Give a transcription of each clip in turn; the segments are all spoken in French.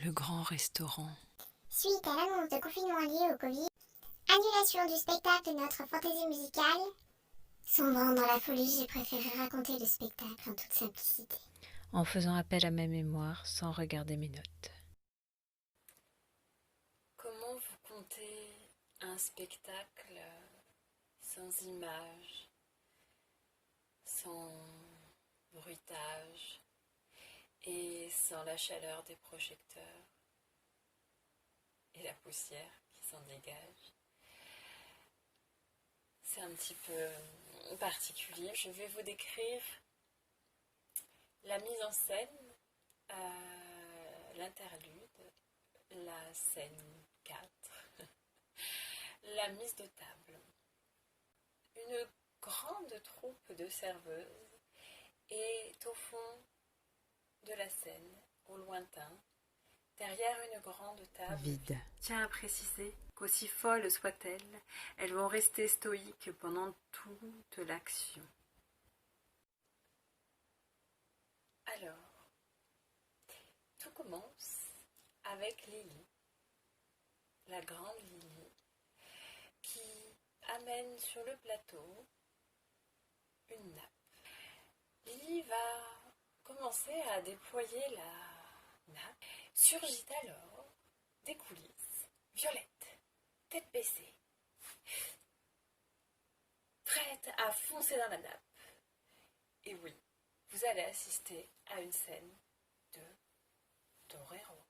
Le grand restaurant. Suite à l'annonce de confinement lié au Covid, annulation du spectacle de notre fantaisie musicale. Sombrant dans la folie, j'ai préféré raconter le spectacle en toute simplicité. En faisant appel à ma mémoire sans regarder mes notes. Comment vous comptez un spectacle sans images, sans bruitage et sans la chaleur des projecteurs et la poussière qui s'en dégage? C'est un petit peu particulier. Je vais vous décrire la mise en scène, l'interlude, la scène 4, la mise de table. Une grande troupe de serveuses est au fond de la scène, au lointain, derrière une grande table vide. Tiens à préciser qu'aussi folles soient-elles, elles vont rester stoïques pendant toute l'action. Alors, tout commence avec Lily, la grande Lily, qui amène sur le plateau une nappe. Lily va commencer à déployer la nappe. Surgit alors des coulisses Violette, tête baissée, prête à foncer dans la nappe. Et oui, vous allez assister à une scène de torero.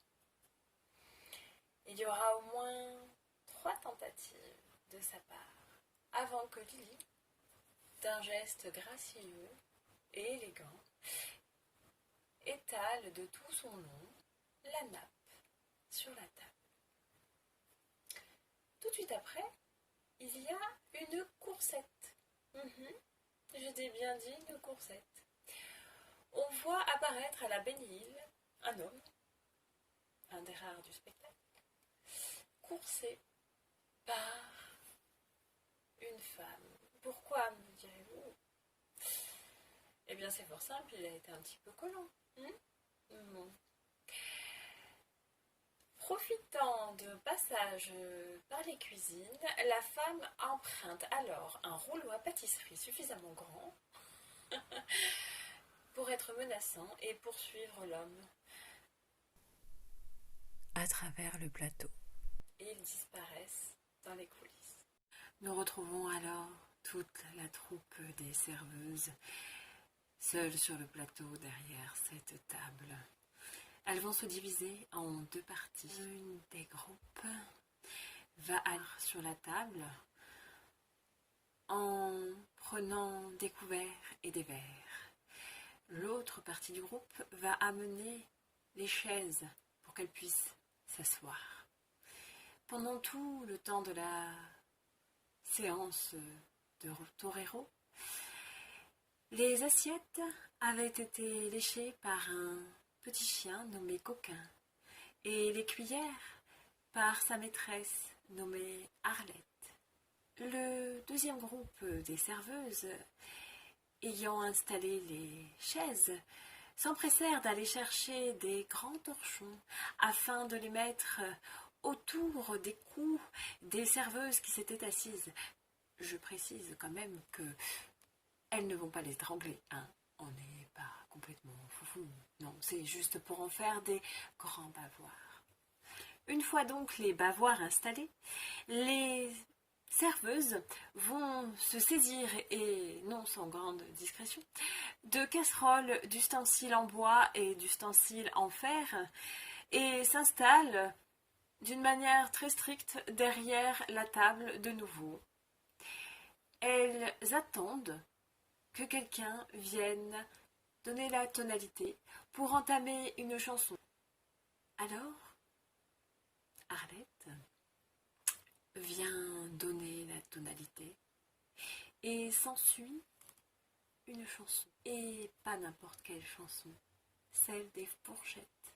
Il y aura au moins 3 tentatives de sa part avant que Lily, d'un geste gracieux et élégant, étale de tout son long la nappe sur la table. Tout de suite après, il y a une coursette. Je t'ai bien dit, une coursette. On voit apparaître à la Belle-Île un homme, un des rares du spectacle, coursé par une femme. Pourquoi, me direz-vous? Eh bien, c'est fort simple, il a été un petit peu collant. Bon. Profitant de passage par les cuisines, la femme emprunte alors un rouleau à pâtisserie suffisamment grand pour être menaçant et poursuivre l'homme à travers le plateau. Et ils disparaissent dans les coulisses. Nous retrouvons alors toute la troupe des serveuses, seules sur le plateau derrière cette table. Elles vont se diviser en 2 parties. Une des groupes va aller sur la table en prenant des couverts et des verres. L'autre partie du groupe va amener les chaises pour qu'elles puissent s'asseoir. Pendant tout le temps de la séance de torero, les assiettes avaient été léchées par un petit chien nommé Coquin et les cuillères par sa maîtresse nommée Arlette. Le deuxième groupe des serveuses, ayant installé les chaises, s'empressèrent d'aller chercher des grands torchons afin de les mettre autour des cous des serveuses qui s'étaient assises. Je précise quand même que elles ne vont pas les étrangler, hein. On n'est pas complètement foufou. Non, c'est juste pour en faire des grands bavoirs. Une fois donc les bavoirs installés, les serveuses vont se saisir, et non sans grande discrétion, de casseroles, d'ustensiles en bois et d'ustensiles en fer, et s'installent d'une manière très stricte derrière la table de nouveau. Elles attendent que quelqu'un vienne donner la tonalité pour entamer une chanson. Alors, Arlette vient donner la tonalité et s'ensuit une chanson. Et pas n'importe quelle chanson, celle des fourchettes.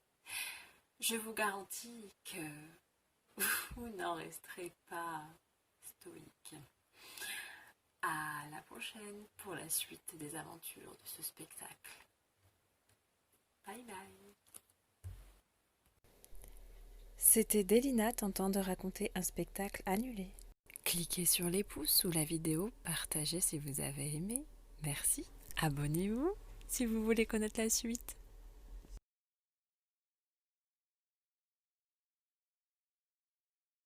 Je vous garantis que vous n'en resterez pas stoïque. À la prochaine pour la suite des aventures de ce spectacle. Bye bye. C'était Délina tentant de raconter un spectacle annulé. Cliquez sur les pouces sous la vidéo, partagez si vous avez aimé. Merci. Abonnez-vous si vous voulez connaître la suite.